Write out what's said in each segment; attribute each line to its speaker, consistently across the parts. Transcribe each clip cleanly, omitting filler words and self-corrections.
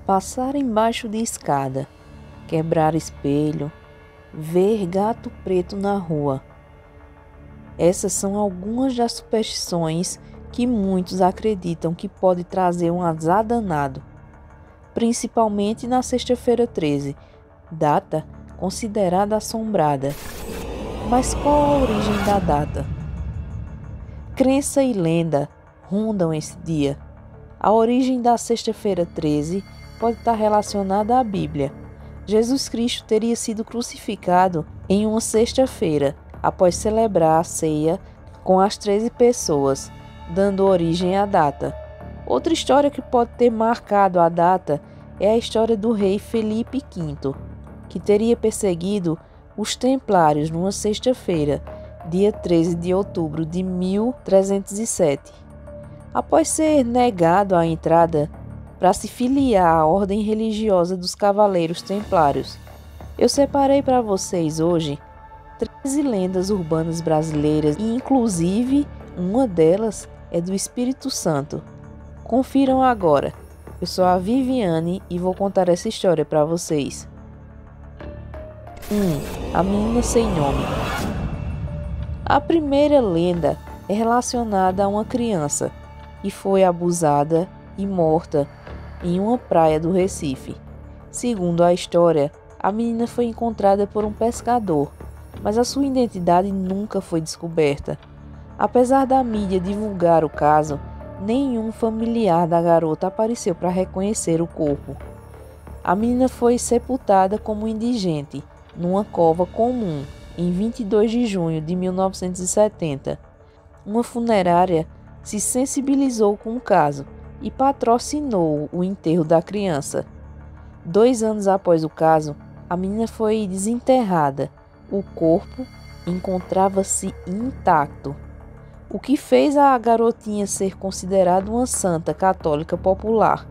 Speaker 1: Passar embaixo de escada, quebrar espelho, ver gato preto na rua. Essas são algumas das superstições que muitos acreditam que pode trazer um azar danado, principalmente na sexta-feira 13, data considerada assombrada. Mas qual a origem da data? Crença e lenda rondam esse dia. A origem da sexta-feira 13 pode estar relacionada à Bíblia. Jesus Cristo teria sido crucificado em uma sexta-feira, após celebrar a ceia com as 13 pessoas, dando origem à data. Outra história que pode ter marcado a data é a história do rei Felipe V, que teria perseguido os templários numa sexta-feira, dia 13 de outubro de 1307. Após ser negado a entrada para se filiar à ordem religiosa dos Cavaleiros Templários, eu separei para vocês hoje 13 lendas urbanas brasileiras e inclusive uma delas é do Espírito Santo. Confiram agora. Eu sou a Viviane e vou contar essa história para vocês. 1. A menina sem nome. A primeira lenda é relacionada a uma criança que foi abusada e morta em uma praia do Recife. Segundo a história, a menina foi encontrada por um pescador, mas a sua identidade nunca foi descoberta. Apesar da mídia divulgar o caso, nenhum familiar da garota apareceu para reconhecer o corpo. A menina foi sepultada como indigente numa cova comum em 22 de junho de 1970. Uma funerária se sensibilizou com o caso e patrocinou o enterro da criança. 2 anos após o caso, a menina foi desenterrada. O corpo encontrava-se intacto, o que fez a garotinha ser considerada uma santa católica popular,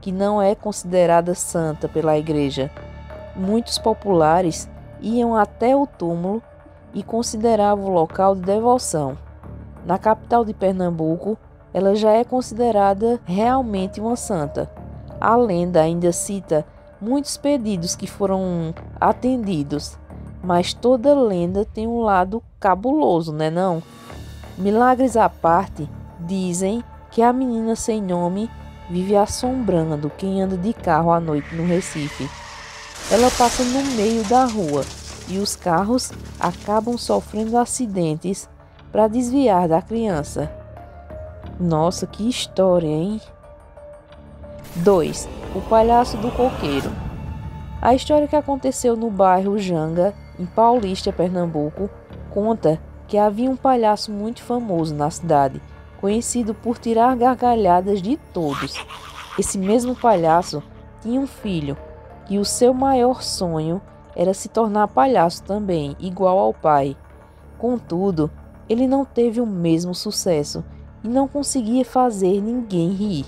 Speaker 1: que não é considerada santa pela igreja. Muitos populares iam até o túmulo e consideravam o local de devoção. Na capital de Pernambuco, ela já é considerada realmente uma santa. A lenda ainda cita muitos pedidos que foram atendidos, mas toda lenda tem um lado cabuloso, né não? Milagres à parte, dizem que a menina sem nome vive assombrando quem anda de carro à noite no Recife. Ela passa no meio da rua e os carros acabam sofrendo acidentes para desviar da criança. Nossa, que história, hein? 2. O palhaço do coqueiro. A história que aconteceu no bairro Janga, em Paulista, Pernambuco, conta que havia um palhaço muito famoso na cidade, conhecido por tirar gargalhadas de todos. Esse mesmo palhaço tinha um filho, e o seu maior sonho era se tornar palhaço também, igual ao pai. Contudo, ele não teve o mesmo sucesso e não conseguia fazer ninguém rir.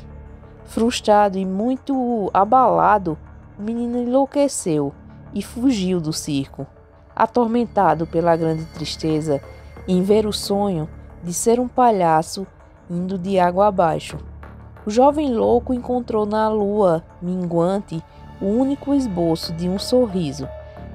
Speaker 1: Frustrado e muito abalado, o menino enlouqueceu e fugiu do circo. Atormentado pela grande tristeza em ver o sonho de ser um palhaço indo de água abaixo, o jovem louco encontrou na lua minguante o único esboço de um sorriso.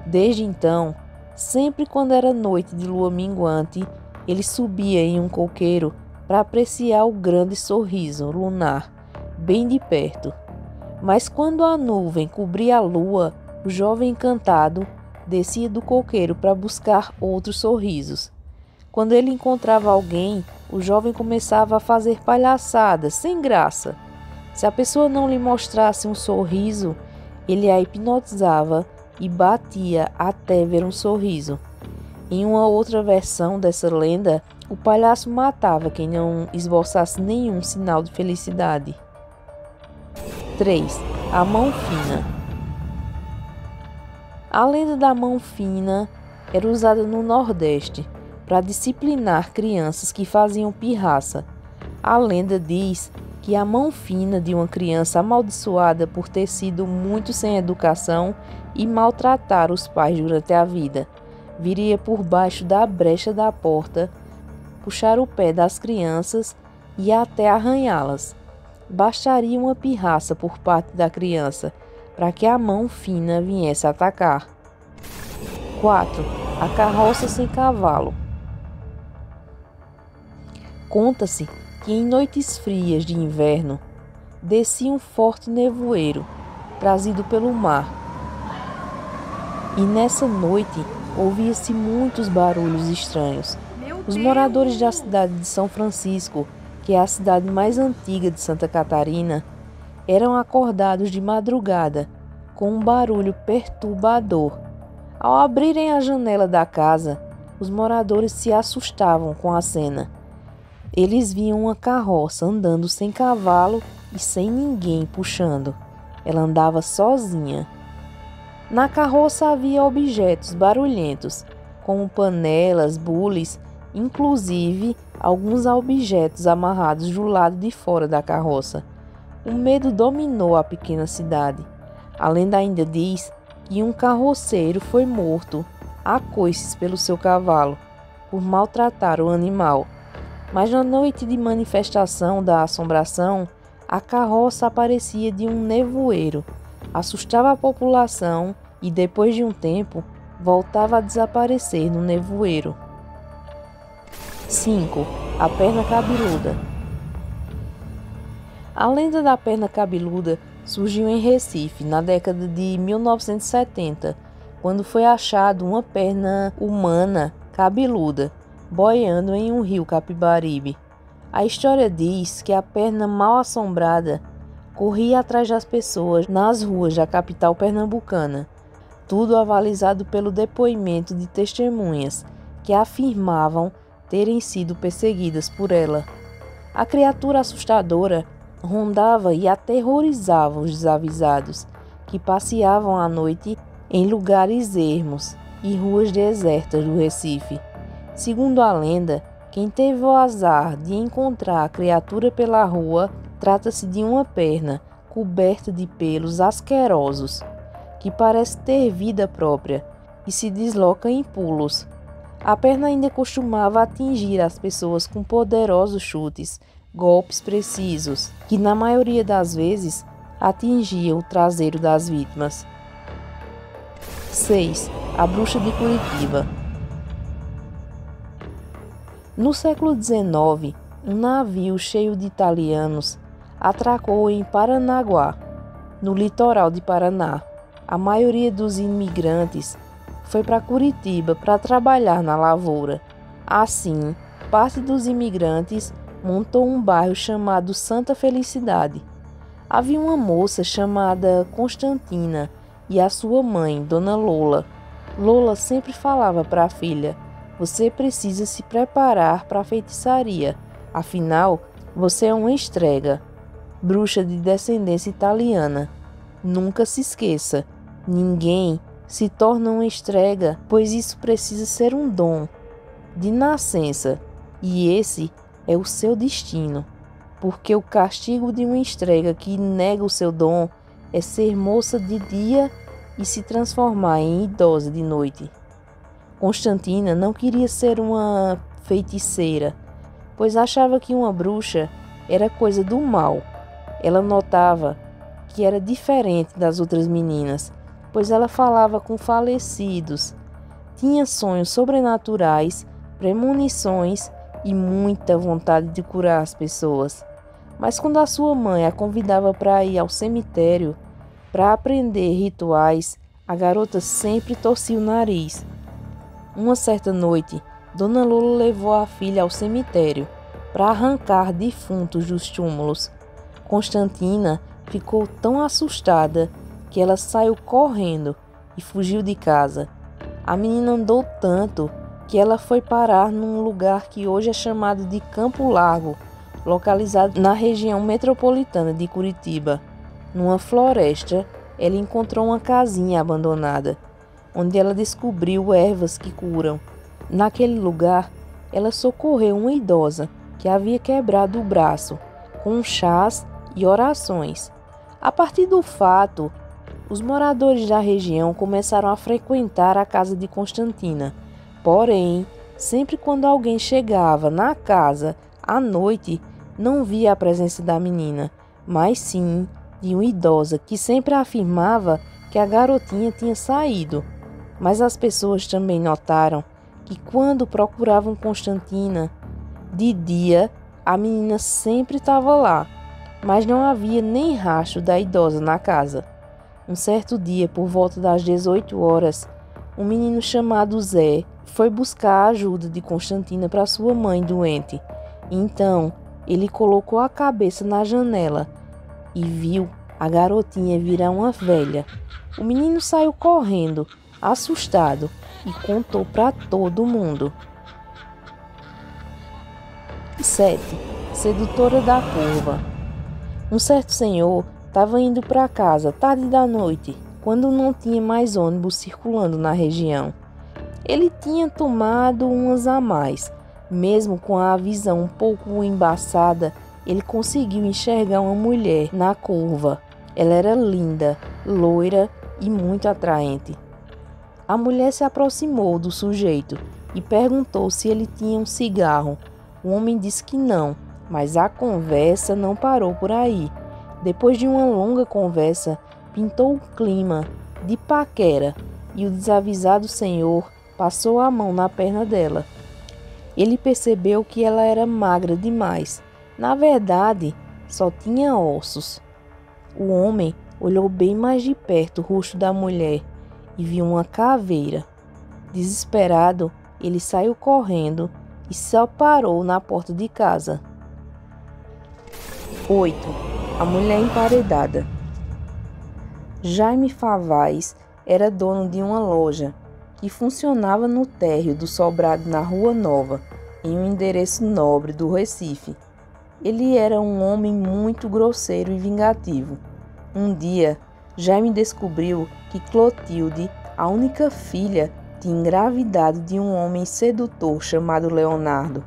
Speaker 1: Desde então, sempre quando era noite de lua minguante, ele subia em um coqueiro para apreciar o grande sorriso lunar, bem de perto. Mas quando a nuvem cobria a lua, o jovem encantado descia do coqueiro para buscar outros sorrisos. Quando ele encontrava alguém, o jovem começava a fazer palhaçadas, sem graça. Se a pessoa não lhe mostrasse um sorriso, ele a hipnotizava e batia até ver um sorriso. Em uma outra versão dessa lenda, o palhaço matava quem não esboçasse nenhum sinal de felicidade. 3. A mão fina. A lenda da mão fina era usada no Nordeste para disciplinar crianças que faziam pirraça. A lenda diz que a mão fina de uma criança amaldiçoada por ter sido muito sem educação e maltratar os pais durante a vida viria por baixo da brecha da porta, puxar o pé das crianças e até arranhá-las. Bastaria uma pirraça por parte da criança para que a mão fina viesse atacar. 4. A carroça sem cavalo. Conta-se que em noites frias de inverno descia um forte nevoeiro trazido pelo mar. E nessa noite ouvia-se muitos barulhos estranhos. Os moradores da cidade de São Francisco, que é a cidade mais antiga de Santa Catarina, eram acordados de madrugada com um barulho perturbador. Ao abrirem a janela da casa, os moradores se assustavam com a cena. Eles viam uma carroça andando sem cavalo e sem ninguém puxando. Ela andava sozinha. Na carroça havia objetos barulhentos, como panelas, bules, inclusive alguns objetos amarrados do lado de fora da carroça. O medo dominou a pequena cidade. A lenda ainda diz que um carroceiro foi morto a coices pelo seu cavalo, por maltratar o animal. Mas na noite de manifestação da assombração, a carroça aparecia de um nevoeiro, assustava a população e depois de um tempo voltava a desaparecer no nevoeiro. 5. A perna cabeluda. A lenda da perna cabeluda surgiu em Recife na década de 1970, quando foi achado uma perna humana cabeluda boiando em um rio Capibaribe. A história diz que a perna mal assombrada corria atrás das pessoas nas ruas da capital pernambucana, tudo avalizado pelo depoimento de testemunhas que afirmavam terem sido perseguidas por ela. A criatura assustadora rondava e aterrorizava os desavisados que passeavam à noite em lugares ermos e ruas desertas do Recife. Segundo a lenda, quem teve o azar de encontrar a criatura pela rua trata-se de uma perna coberta de pelos asquerosos, que parece ter vida própria e se desloca em pulos. A perna ainda costumava atingir as pessoas com poderosos chutes, golpes precisos, que na maioria das vezes atingiam o traseiro das vítimas. 6. A bruxa de Curitiba. No século XIX, um navio cheio de italianos atracou em Paranaguá, no litoral de Paraná. A maioria dos imigrantes foi para Curitiba para trabalhar na lavoura. Assim, parte dos imigrantes montou um bairro chamado Santa Felicidade. Havia uma moça chamada Constantina e a sua mãe, Dona Lola. Lola sempre falava para a filha: "Você precisa se preparar para a feitiçaria, afinal, você é uma estrega, bruxa de descendência italiana. Nunca se esqueça, ninguém se torna uma estrega, pois isso precisa ser um dom de nascença, e esse é o seu destino, porque o castigo de uma estrega que nega o seu dom é ser moça de dia e se transformar em idosa de noite." Constantina não queria ser uma feiticeira, pois achava que uma bruxa era coisa do mal. Ela notava que era diferente das outras meninas, pois ela falava com falecidos, tinha sonhos sobrenaturais, premonições e muita vontade de curar as pessoas. Mas quando a sua mãe a convidava para ir ao cemitério para aprender rituais, a garota sempre torcia o nariz. Uma certa noite, Dona Lola levou a filha ao cemitério para arrancar defuntos dos túmulos. Constantina ficou tão assustada que ela saiu correndo e fugiu de casa. A menina andou tanto que ela foi parar num lugar que hoje é chamado de Campo Largo, localizado na região metropolitana de Curitiba. Numa floresta, ela encontrou uma casinha abandonada, onde ela descobriu ervas que curam. Naquele lugar, ela socorreu uma idosa que havia quebrado o braço, com chás e orações. A partir do fato, os moradores da região começaram a frequentar a casa de Constantina. Porém, sempre quando alguém chegava na casa à noite, não via a presença da menina, mas sim de uma idosa que sempre afirmava que a garotinha tinha saído. Mas as pessoas também notaram que quando procuravam Constantina de dia, a menina sempre estava lá, mas não havia nem rastro da idosa na casa. Um certo dia, por volta das 18 horas, um menino chamado Zé foi buscar a ajuda de Constantina para sua mãe doente. Então, ele colocou a cabeça na janela e viu a garotinha virar uma velha. O menino saiu correndo, assustado, e contou para todo mundo. 7. Sedutora da curva. Um certo senhor estava indo para casa tarde da noite, quando não tinha mais ônibus circulando na região. Ele tinha tomado umas a mais. Mesmo com a visão um pouco embaçada, ele conseguiu enxergar uma mulher na curva. Ela era linda, loira e muito atraente. A mulher se aproximou do sujeito e perguntou se ele tinha um cigarro. O homem disse que não, mas a conversa não parou por aí. Depois de uma longa conversa, pintou o clima de paquera e o desavisado senhor passou a mão na perna dela. Ele percebeu que ela era magra demais. Na verdade, só tinha ossos. O homem olhou bem mais de perto o rosto da mulher e viu uma caveira. Desesperado, ele saiu correndo e só parou na porta de casa. 8. A mulher emparedada. Jaime Favaz era dono de uma loja que funcionava no térreo do sobrado na Rua Nova, em um endereço nobre do Recife. Ele era um homem muito grosseiro e vingativo. Um dia, Jaime descobriu que Clotilde, a única filha, tinha engravidado de um homem sedutor chamado Leonardo.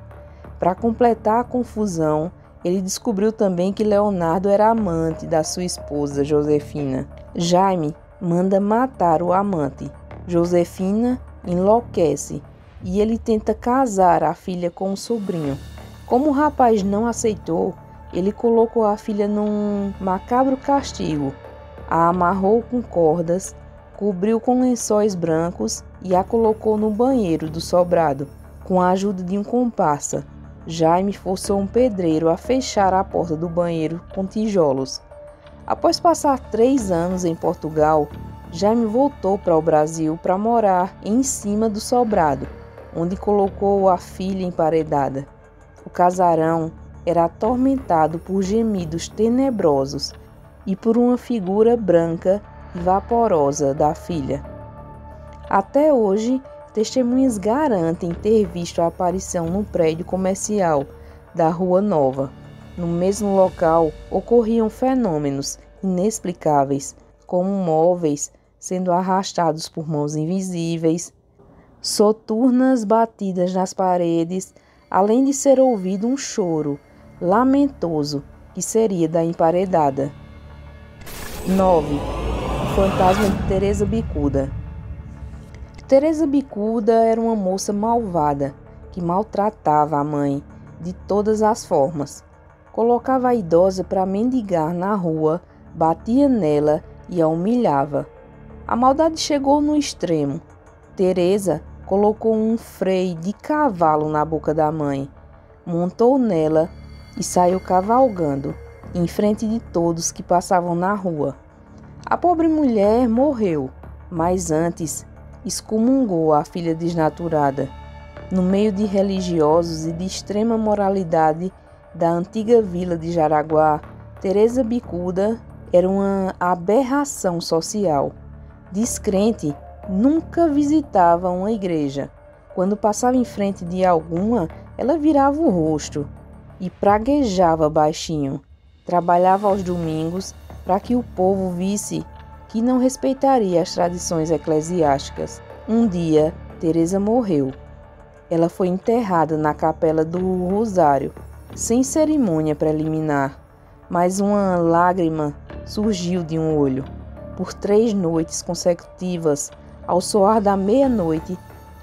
Speaker 1: Para completar a confusão, ele descobriu também que Leonardo era amante da sua esposa, Josefina. Jaime manda matar o amante. Josefina enlouquece e ele tenta casar a filha com o sobrinho. Como o rapaz não aceitou, ele colocou a filha num macabro castigo, a amarrou com cordas, cobriu com lençóis brancos e a colocou no banheiro do sobrado, com a ajuda de um comparsa. Jaime forçou um pedreiro a fechar a porta do banheiro com tijolos. Após passar 3 anos em Portugal, Jaime voltou para o Brasil para morar em cima do sobrado, onde colocou a filha emparedada. O casarão era atormentado por gemidos tenebrosos e por uma figura branca e vaporosa da filha. Até hoje, testemunhas garantem ter visto a aparição no prédio comercial da Rua Nova. No mesmo local, ocorriam fenômenos inexplicáveis, como móveis sendo arrastados por mãos invisíveis, soturnas batidas nas paredes, além de ser ouvido um choro lamentoso que seria da emparedada. 9. O fantasma de Teresa Bicuda. Teresa Bicuda era uma moça malvada que maltratava a mãe de todas as formas. Colocava a idosa para mendigar na rua, batia nela e a humilhava. A maldade chegou no extremo. Teresa colocou um freio de cavalo na boca da mãe, montou nela e saiu cavalgando, em frente de todos que passavam na rua. A pobre mulher morreu, mas antes excomungou a filha desnaturada. No meio de religiosos e de extrema moralidade da antiga vila de Jaraguá, Teresa Bicuda era uma aberração social. Descrente, nunca visitava uma igreja. Quando passava em frente de alguma, ela virava o rosto e praguejava baixinho. Trabalhava aos domingos para que o povo visse que não respeitaria as tradições eclesiásticas. Um dia, Teresa morreu. Ela foi enterrada na capela do Rosário, sem cerimônia preliminar, mas uma lágrima surgiu de um olho. Por 3 noites consecutivas, ao soar da meia-noite,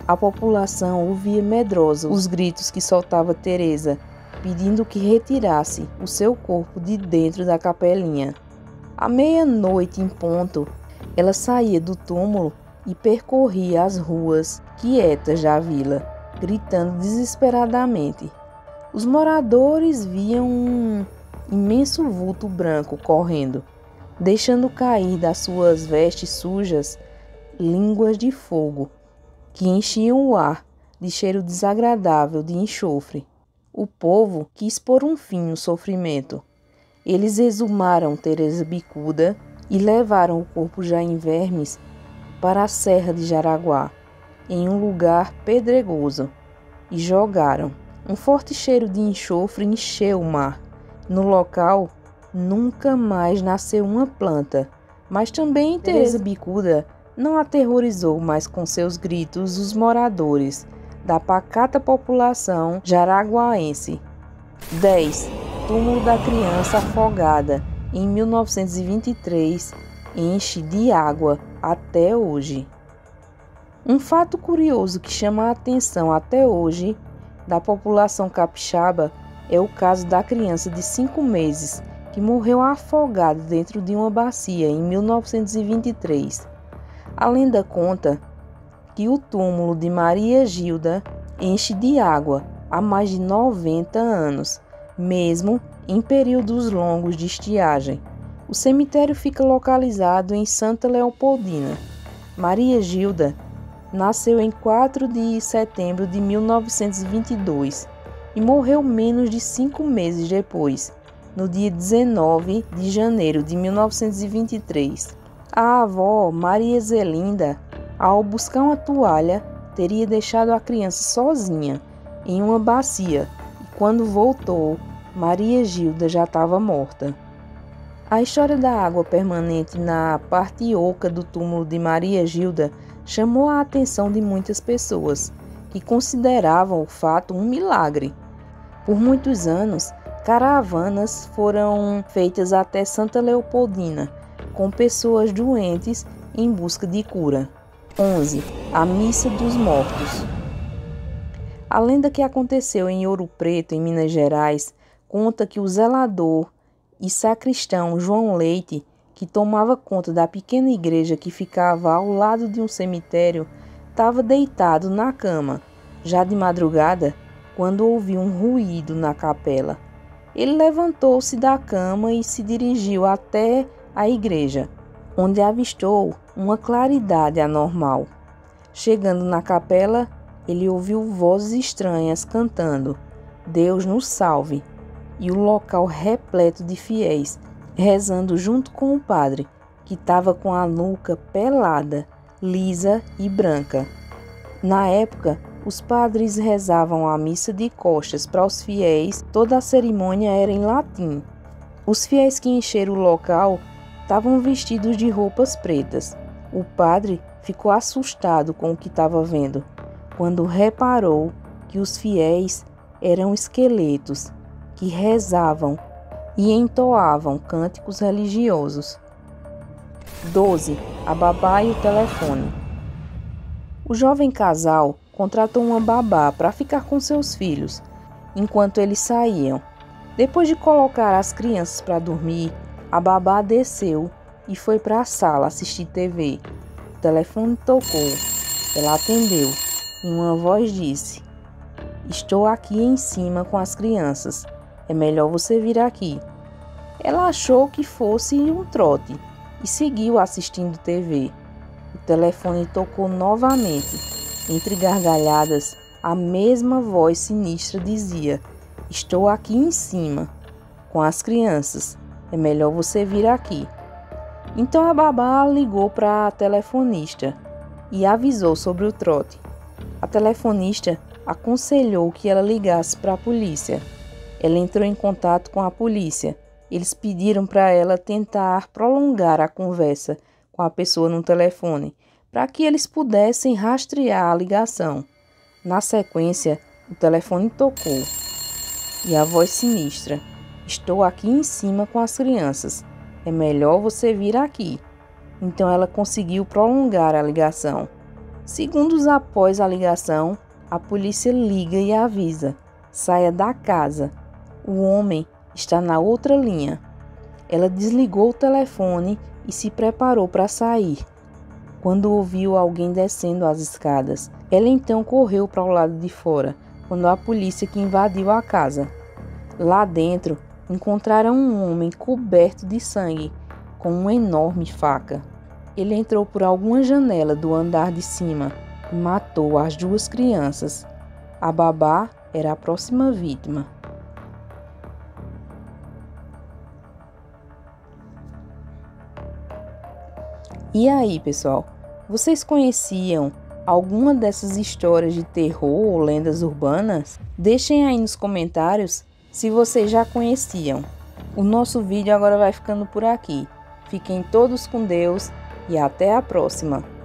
Speaker 1: a população ouvia medrosa os gritos que soltava Teresa pedindo que retirasse o seu corpo de dentro da capelinha. À meia-noite em ponto, ela saía do túmulo e percorria as ruas quietas da vila, gritando desesperadamente. Os moradores viam um imenso vulto branco correndo, deixando cair das suas vestes sujas línguas de fogo que enchiam o ar de cheiro desagradável de enxofre. O povo quis pôr um fim no sofrimento. Eles exumaram Teresa bicuda e levaram o corpo já em vermes para a Serra de Jaraguá, em um lugar pedregoso, e jogaram. Um forte cheiro de enxofre encheu o mar. No local, nunca mais nasceu uma planta, mas também Teresa bicuda não aterrorizou mais com seus gritos os moradores da pacata população jaraguaense. 10. Túmulo da criança afogada, em 1923, enche de água até hoje. Um fato curioso que chama a atenção até hoje da população capixaba é o caso da criança de 5 meses que morreu afogada dentro de uma bacia em 1923. A lenda conta que o túmulo de Maria Gilda enche de água há mais de 90 anos, mesmo em períodos longos de estiagem. O cemitério fica localizado em Santa Leopoldina. Maria Gilda nasceu em 4 de setembro de 1922 e morreu menos de 5 meses depois, no dia 19 de janeiro de 1923. A avó, Maria Zelinda, ao buscar uma toalha, teria deixado a criança sozinha em uma bacia e quando voltou, Maria Gilda já estava morta. A história da água permanente na parte oca do túmulo de Maria Gilda chamou a atenção de muitas pessoas, que consideravam o fato um milagre. Por muitos anos, caravanas foram feitas até Santa Leopoldina, com pessoas doentes em busca de cura. 11. A Missa dos Mortos. A lenda que aconteceu em Ouro Preto, em Minas Gerais, conta que o zelador e sacristão João Leite, que tomava conta da pequena igreja que ficava ao lado de um cemitério, estava deitado na cama, já de madrugada, quando ouviu um ruído na capela. Ele levantou-se da cama e se dirigiu até a igreja, onde avistou uma claridade anormal. Chegando na capela, ele ouviu vozes estranhas cantando "Deus nos salve", e o local repleto de fiéis, rezando junto com o padre, que estava com a nuca pelada, lisa e branca. Na época, os padres rezavam a missa de costas para os fiéis, toda a cerimônia era em latim. Os fiéis que encheram o local estavam vestidos de roupas pretas. O padre ficou assustado com o que estava vendo, quando reparou que os fiéis eram esqueletos que rezavam e entoavam cânticos religiosos. 12. A babá e o telefone. O jovem casal contratou uma babá para ficar com seus filhos, enquanto eles saíam. Depois de colocar as crianças para dormir, a babá desceu e foi para a sala assistir TV. O telefone tocou. Ela atendeu e uma voz disse: "Estou aqui em cima com as crianças. É melhor você vir aqui." Ela achou que fosse um trote e seguiu assistindo TV. O telefone tocou novamente. Entre gargalhadas, a mesma voz sinistra dizia: "Estou aqui em cima com as crianças. É melhor você vir aqui." Então a babá ligou para a telefonista e avisou sobre o trote. A telefonista aconselhou que ela ligasse para a polícia. Ela entrou em contato com a polícia. Eles pediram para ela tentar prolongar a conversa com a pessoa no telefone, para que eles pudessem rastrear a ligação. Na sequência, o telefone tocou e a voz sinistra: "Estou aqui em cima com as crianças. É melhor você vir aqui." Então ela conseguiu prolongar a ligação. Segundos após a ligação, a polícia liga e avisa: "Saia da casa. O homem está na outra linha. Ela desligou o telefone e se preparou para sair, quando ouviu alguém descendo as escadas. Ela então correu para o lado de fora, quando a polícia que invadiu a casa. Lá dentro, encontraram um homem coberto de sangue, com uma enorme faca. Ele entrou por alguma janela do andar de cima e matou as 2 crianças. A babá era a próxima vítima. E aí, pessoal, vocês conheciam alguma dessas histórias de terror ou lendas urbanas? Deixem aí nos comentários se vocês já conheciam. O nosso vídeo agora vai ficando por aqui. Fiquem todos com Deus e até a próxima!